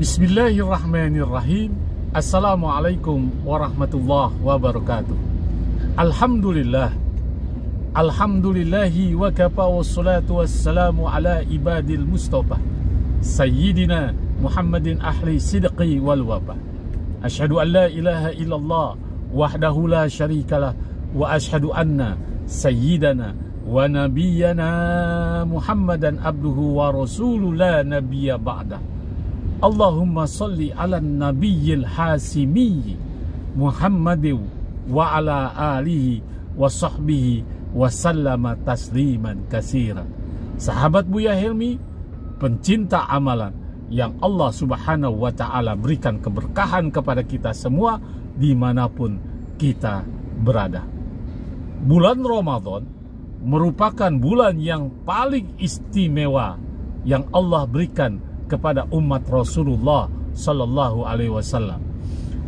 Bismillahirrahmanirrahim. Assalamualaikum warahmatullahi wabarakatuh. Alhamdulillah. Alhamdulillahi wa kafa wassalatu wassalamu ala ibadil mustafa Sayyidina Muhammadin ahli sidqi wal wafa. Ashhadu an la ilaha illallah wahdahu la syarikalah wa ashhadu anna sayyidana wa nabiyyana Muhammadan abduhu wa rasuluhu la nabiyya ba'dah. Allahumma salli ala nabiyyil hasimi Muhammadin wa ala alihi wa sahbihi wa sallama tasliman katsira. Sahabat Buya Helmi, pencinta amalan yang Allah subhanahu wa ta'ala berikan keberkahan kepada kita semua dimanapun kita berada. Bulan Ramadan merupakan bulan yang paling istimewa yang Allah berikan kepada umat Rasulullah Sallallahu Alaihi Wasallam.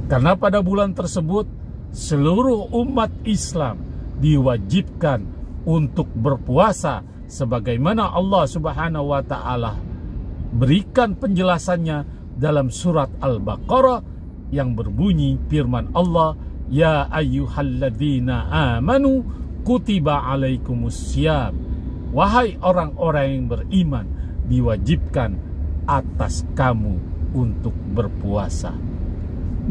Karena pada bulan tersebut seluruh umat Islam diwajibkan untuk berpuasa sebagaimana Allah Subhanahu Wa Taala berikan penjelasannya dalam surat Al-Baqarah yang berbunyi firman Allah, Ya ayyuhalladzina amanu kutiba alaikumussyam. Wahai orang-orang yang beriman, diwajibkan atas kamu untuk berpuasa.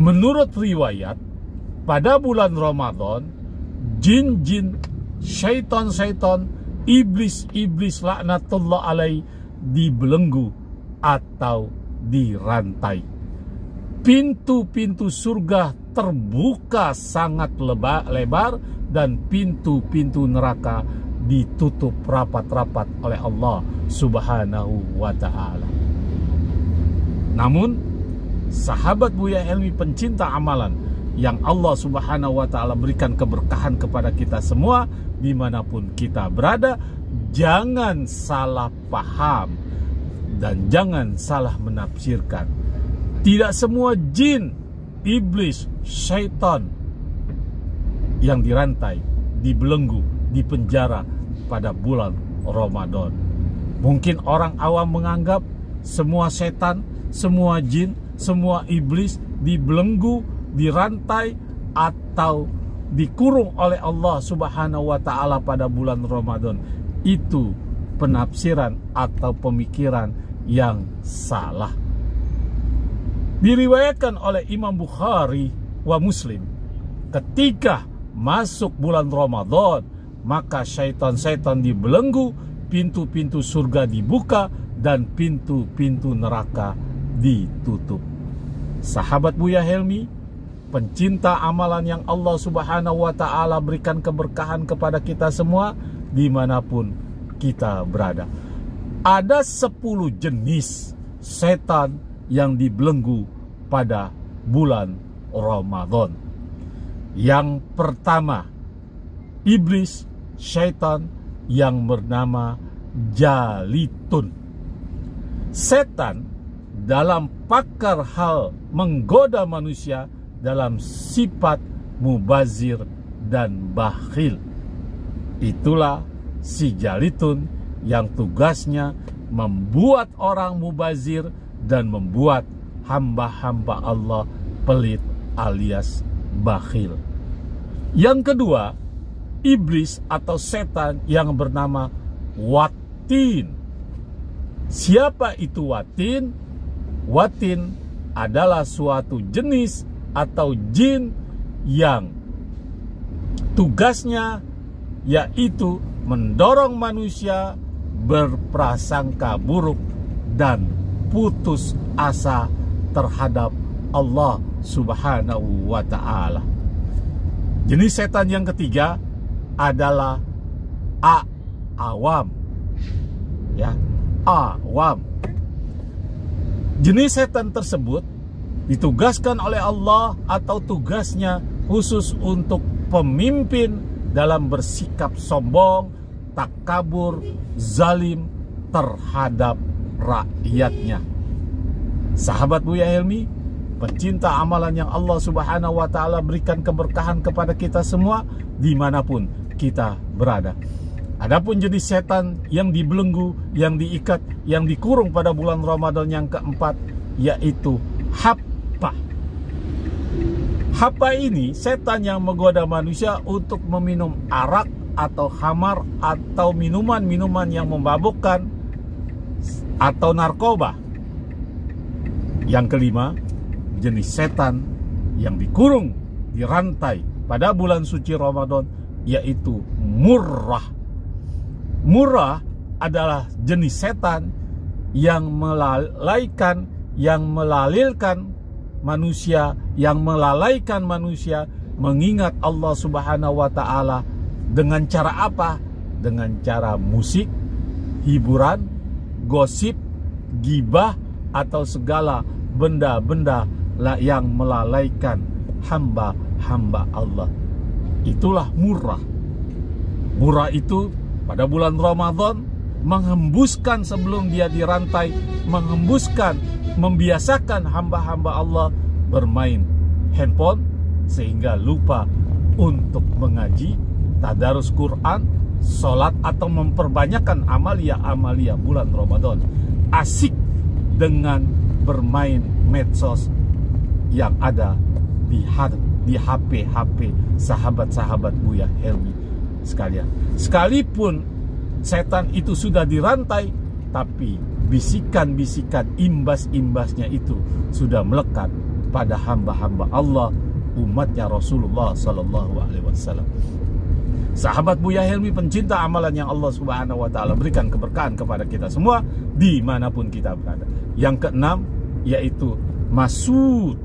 Menurut riwayat, pada bulan Ramadan, jin-jin, syaitan-syaitan, iblis-iblis laknatullah alaih dibelenggu atau dirantai. Pintu-pintu surga terbuka sangat lebar dan pintu-pintu neraka ditutup rapat-rapat oleh Allah Subhanahu wa Ta'ala. Namun, sahabat Buya Helmi pencinta amalan yang Allah Subhanahu wa Ta'ala berikan keberkahan kepada kita semua dimanapun kita berada, jangan salah paham dan jangan salah menafsirkan. Tidak semua jin, iblis, syaitan yang dirantai, dibelenggu, dipenjara pada bulan Ramadan. Mungkin orang awam menganggap semua setan, semua jin, semua iblis dibelenggu, dirantai, atau dikurung oleh Allah Subhanahu wa Ta'ala pada bulan Ramadan. Itu penafsiran atau pemikiran yang salah. Diriwayatkan oleh Imam Bukhari wa Muslim, ketika masuk bulan Ramadan, maka syaitan-syaitan dibelenggu, pintu-pintu surga dibuka, dan pintu-pintu neraka ditutup. Sahabat Buya Helmi, pencinta amalan yang Allah Subhanahu wa Ta'ala berikan keberkahan kepada kita semua dimanapun kita berada. Ada 10 jenis setan yang dibelenggu pada bulan Ramadan. Yang pertama, iblis, syaitan yang bernama Jalitun. Setan dalam pakar hal menggoda manusia dalam sifat mubazir dan bakhil. Itulah si Jalitun yang tugasnya membuat orang mubazir dan membuat hamba-hamba Allah pelit alias bakhil. Yang kedua, iblis atau setan yang bernama Watin. Siapa itu Watin? Watin adalah suatu jenis atau jin yang tugasnya yaitu mendorong manusia berprasangka buruk dan putus asa terhadap Allah Subhanahu wa Ta'ala. Jenis setan yang ketiga adalah awam. Ya, awam. Jenis setan tersebut ditugaskan oleh Allah atau tugasnya khusus untuk pemimpin dalam bersikap sombong, takabur, zalim terhadap rakyatnya. Sahabat Buya Helmi, pencinta amalan yang Allah Subhanahu wa Ta'ala berikan keberkahan kepada kita semua dimanapun kita berada. Adapun jenis setan yang dibelenggu, yang diikat, yang dikurung pada bulan Ramadan yang keempat yaitu Happa. Happa ini setan yang menggoda manusia untuk meminum arak atau khamar atau minuman-minuman yang memabukkan atau narkoba. Yang kelima, jenis setan yang dikurung di rantai pada bulan suci Ramadan, yaitu murrah. Murrah adalah jenis setan yang melalaikan, yang melalilkan manusia, yang melalaikan manusia mengingat Allah Subhanahu wa Ta'ala. Dengan cara apa? Dengan cara musik, hiburan, gosip, gibah, atau segala benda-benda yang melalaikan hamba-hamba Allah. Itulah murrah. Murrah itu pada bulan Ramadan menghembuskan sebelum dia dirantai, menghembuskan, membiasakan hamba-hamba Allah bermain handphone sehingga lupa untuk mengaji, tadarus Quran, sholat, atau memperbanyakkan amalia-amalia bulan Ramadan. Asik dengan bermain medsos yang ada di HP sahabat-sahabat Buya Helmi sekalian. Sekalipun setan itu sudah dirantai, tapi bisikan-bisikan, imbas-imbasnya itu sudah melekat pada hamba-hamba Allah, umatnya Rasulullah Sallallahu Alaihi Wasallam. Sahabat Buya Helmi, pencinta amalan yang Allah Subhanahu wa Ta'ala berikan keberkahan kepada kita semua dimanapun kita berada. Yang keenam, yaitu masud,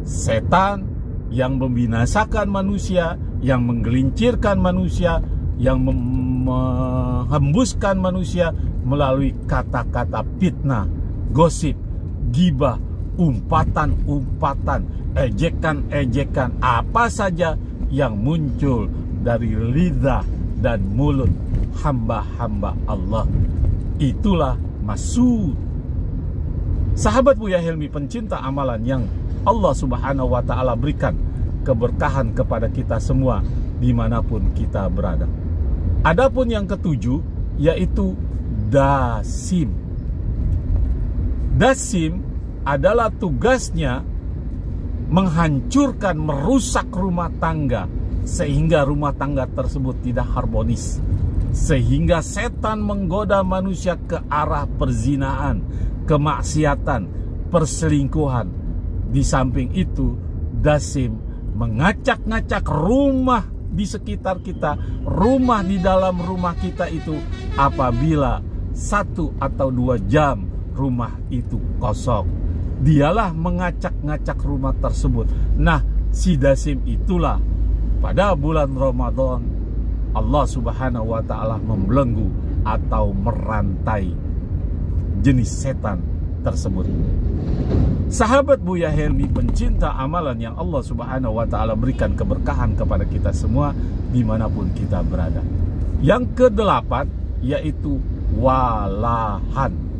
setan yang membinasakan manusia, yang menggelincirkan manusia, yang menghembuskan manusia melalui kata-kata fitnah, gosip, gibah, umpatan-umpatan, ejekan-ejekan, apa saja yang muncul dari lidah dan mulut hamba-hamba Allah. Itulah masud. Sahabat Buya Helmi, pencinta amalan yang Allah Subhanahu wa Ta'ala berikan keberkahan kepada kita semua dimanapun kita berada. Adapun yang ketujuh, yaitu dasim. Dasim adalah tugasnya menghancurkan, merusak rumah tangga, sehingga rumah tangga tersebut tidak harmonis, sehingga setan menggoda manusia ke arah perzinahan, kemaksiatan, perselingkuhan. Di samping itu, dasim mengacak-ngacak rumah di sekitar kita, rumah di dalam rumah kita itu, apabila 1 atau 2 jam rumah itu kosong. Dialah mengacak-ngacak rumah tersebut. Nah, si dasim itulah pada bulan Ramadan Allah Subhanahu wa Ta'ala membelenggu atau merantai jenis setan tersebut. Sahabat Buya Helmi, pencinta amalan yang Allah Subhanahu wa Ta'ala berikan keberkahan kepada kita semua dimanapun kita berada. Yang kedelapan, yaitu walahan.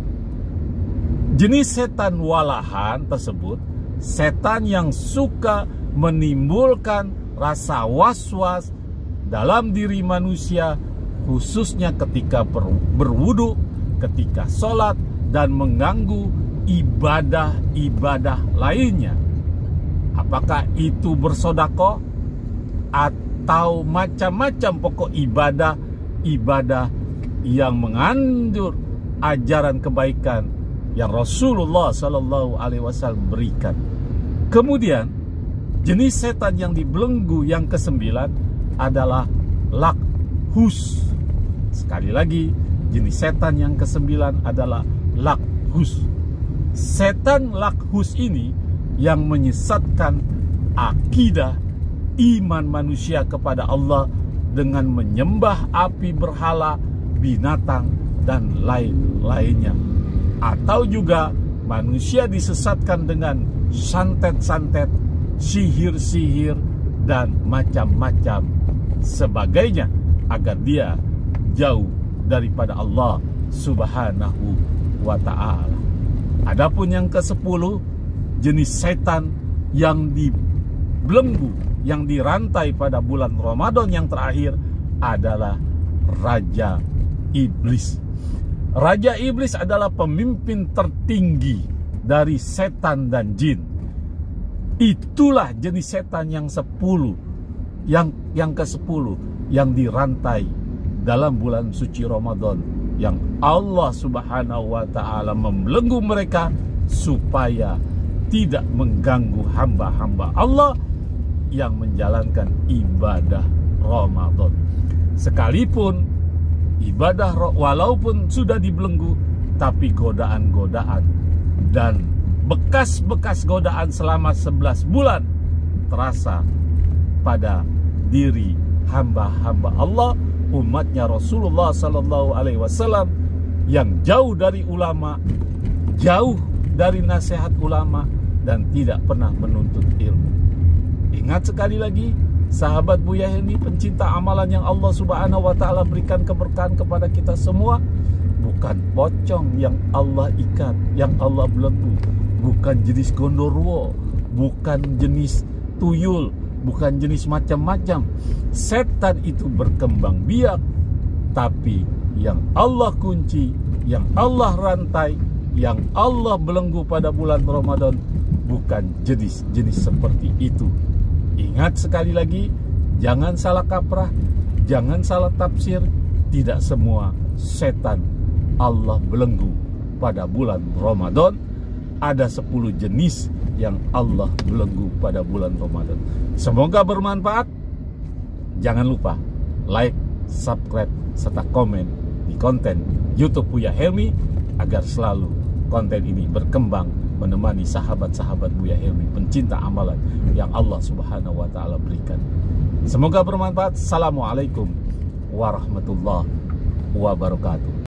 Jenis setan walahan tersebut setan yang suka menimbulkan rasa was-was dalam diri manusia, khususnya ketika berwudu, ketika sholat, dan mengganggu ibadah-ibadah lainnya. Apakah itu bersedekah atau macam-macam pokok ibadah yang mengandung ajaran kebaikan yang Rasulullah Sallallahu Alaihi Wasallam berikan. Kemudian jenis setan yang dibelenggu yang kesembilan adalah lakhus. Sekali lagi, jenis setan yang kesembilan adalah lakhus. Setan lakhus ini yang menyesatkan akidah iman manusia kepada Allah dengan menyembah api berhala, binatang, dan lain-lainnya. Atau juga manusia disesatkan dengan santet-santet, sihir-sihir, dan macam-macam sebagainya agar dia jauh daripada Allah Subhanahu wa Ta'ala. Adapun yang ke-10, jenis setan yang dibelenggu, yang dirantai pada bulan Ramadan yang terakhir adalah Raja Iblis. Raja Iblis adalah pemimpin tertinggi dari setan dan jin. Itulah jenis setan yang 10, yang ke-10 yang dirantai dalam bulan suci Ramadan, yang Allah Subhanahu wa ta'ala membelenggu mereka supaya tidak mengganggu hamba-hamba Allah yang menjalankan ibadah Ramadan. Sekalipun ibadah walaupun sudah dibelenggu, tapi godaan-godaan dan bekas-bekas godaan selama 11 bulan terasa pada diri hamba-hamba Allah, umatnya Rasulullah Sallallahu Alaihi Wasallam yang jauh dari ulama, jauh dari nasihat ulama, dan tidak pernah menuntut ilmu. Ingat sekali lagi, sahabat Buya Helmi, pencinta amalan yang Allah Subhanahu wa ta'ala berikan keberkahan kepada kita semua, bukan pocong yang Allah ikat, yang Allah belenggu, bukan jenis gondorwo, bukan jenis tuyul, bukan jenis macam-macam. Setan itu berkembang biak, tapi yang Allah kunci, yang Allah rantai, yang Allah belenggu pada bulan Ramadan bukan jenis-jenis seperti itu. Ingat sekali lagi, jangan salah kaprah, jangan salah tafsir. Tidak semua setan Allah belenggu pada bulan Ramadan. Ada 10 jenis yang Allah belenggu pada bulan Ramadan. Semoga bermanfaat. Jangan lupa like, subscribe, serta komen di konten YouTube Buya Helmi agar selalu konten ini berkembang menemani sahabat-sahabat Buya Helmi, pencinta amalan yang Allah Subhanahu wa ta'ala berikan. Semoga bermanfaat. Assalamualaikum warahmatullahi wabarakatuh.